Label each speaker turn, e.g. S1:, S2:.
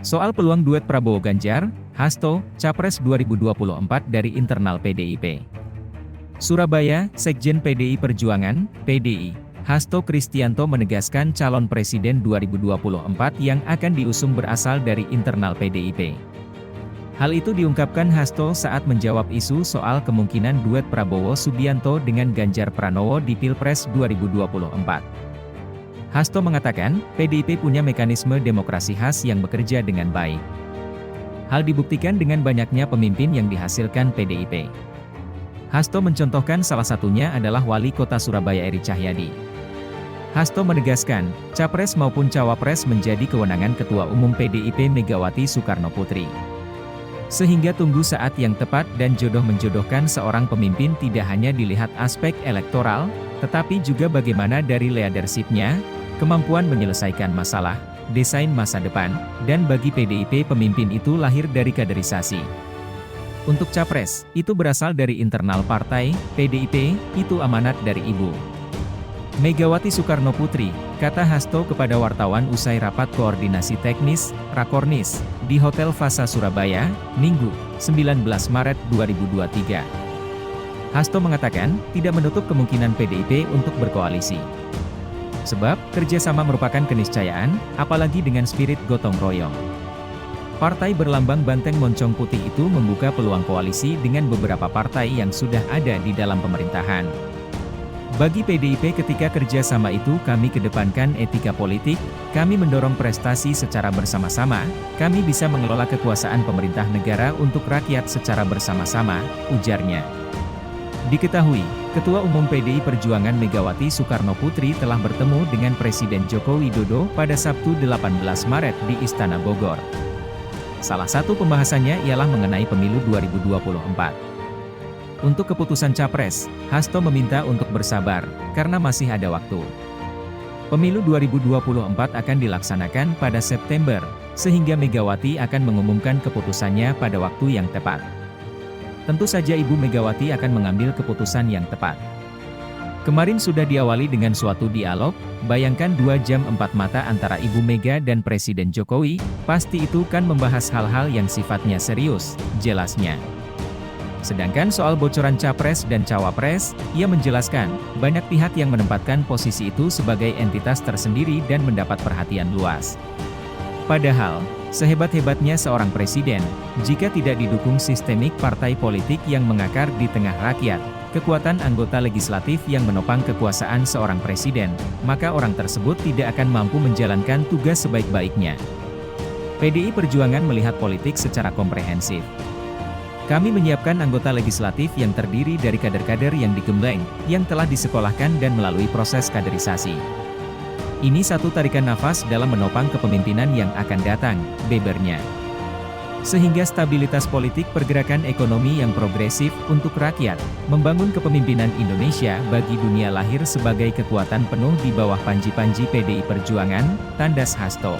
S1: Soal peluang duet Prabowo-Ganjar, Hasto, Capres 2024 dari internal PDIP. Surabaya, Sekjen PDI Perjuangan, PDI, Hasto Kristianto menegaskan calon presiden 2024 yang akan diusung berasal dari internal PDIP. Hal itu diungkapkan Hasto saat menjawab isu soal kemungkinan duet Prabowo Subianto dengan Ganjar Pranowo di Pilpres 2024. Hasto mengatakan, PDIP punya mekanisme demokrasi khas yang bekerja dengan baik. Hal dibuktikan dengan banyaknya pemimpin yang dihasilkan PDIP. Hasto mencontohkan salah satunya adalah Wali Kota Surabaya Eri Cahyadi. Hasto menegaskan, Capres maupun Cawapres menjadi kewenangan Ketua Umum PDIP Megawati Soekarnoputri. Sehingga tunggu saat yang tepat dan jodoh menjodohkan seorang pemimpin tidak hanya dilihat aspek elektoral, tetapi juga bagaimana dari leadership-nya, kemampuan menyelesaikan masalah, desain masa depan, dan bagi PDIP pemimpin itu lahir dari kaderisasi. Untuk Capres, itu berasal dari internal partai, PDIP, itu amanat dari Ibu Megawati Soekarnoputri, kata Hasto kepada wartawan usai rapat koordinasi teknis, Rakornis, di Hotel Fasa Surabaya, Minggu, 19 Maret 2023. Hasto mengatakan, tidak menutup kemungkinan PDIP untuk berkoalisi. Sebab, kerjasama merupakan keniscayaan, apalagi dengan spirit gotong royong. Partai berlambang banteng moncong putih itu membuka peluang koalisi dengan beberapa partai yang sudah ada di dalam pemerintahan. Bagi PDIP ketika kerjasama itu kami kedepankan etika politik, kami mendorong prestasi secara bersama-sama, kami bisa mengelola kekuasaan pemerintah negara untuk rakyat secara bersama-sama, ujarnya. Diketahui, Ketua Umum PDI Perjuangan Megawati Soekarnoputri telah bertemu dengan Presiden Joko Widodo pada Sabtu 18 Maret di Istana Bogor. Salah satu pembahasannya ialah mengenai pemilu 2024. Untuk keputusan Capres, Hasto meminta untuk bersabar, karena masih ada waktu. Pemilu 2024 akan dilaksanakan pada September, sehingga Megawati akan mengumumkan keputusannya pada waktu yang tepat. Tentu saja Ibu Megawati akan mengambil keputusan yang tepat. Kemarin sudah diawali dengan suatu dialog, bayangkan 2 jam 4 mata antara Ibu Mega dan Presiden Jokowi, pasti itu kan membahas hal-hal yang sifatnya serius, jelasnya. Sedangkan soal bocoran Capres dan Cawapres, ia menjelaskan, banyak pihak yang menempatkan posisi itu sebagai entitas tersendiri dan mendapat perhatian luas. Padahal, sehebat-hebatnya seorang presiden, jika tidak didukung sistemik partai politik yang mengakar di tengah rakyat, kekuatan anggota legislatif yang menopang kekuasaan seorang presiden, maka orang tersebut tidak akan mampu menjalankan tugas sebaik-baiknya. PDI Perjuangan melihat politik secara komprehensif. Kami menyiapkan anggota legislatif yang terdiri dari kader-kader yang digembleng, yang telah disekolahkan dan melalui proses kaderisasi. Ini satu tarikan nafas dalam menopang kepemimpinan yang akan datang, bebernya. Sehingga stabilitas politik pergerakan ekonomi yang progresif untuk rakyat, membangun kepemimpinan Indonesia bagi dunia lahir sebagai kekuatan penuh di bawah panji-panji PDI Perjuangan, tandas Hasto.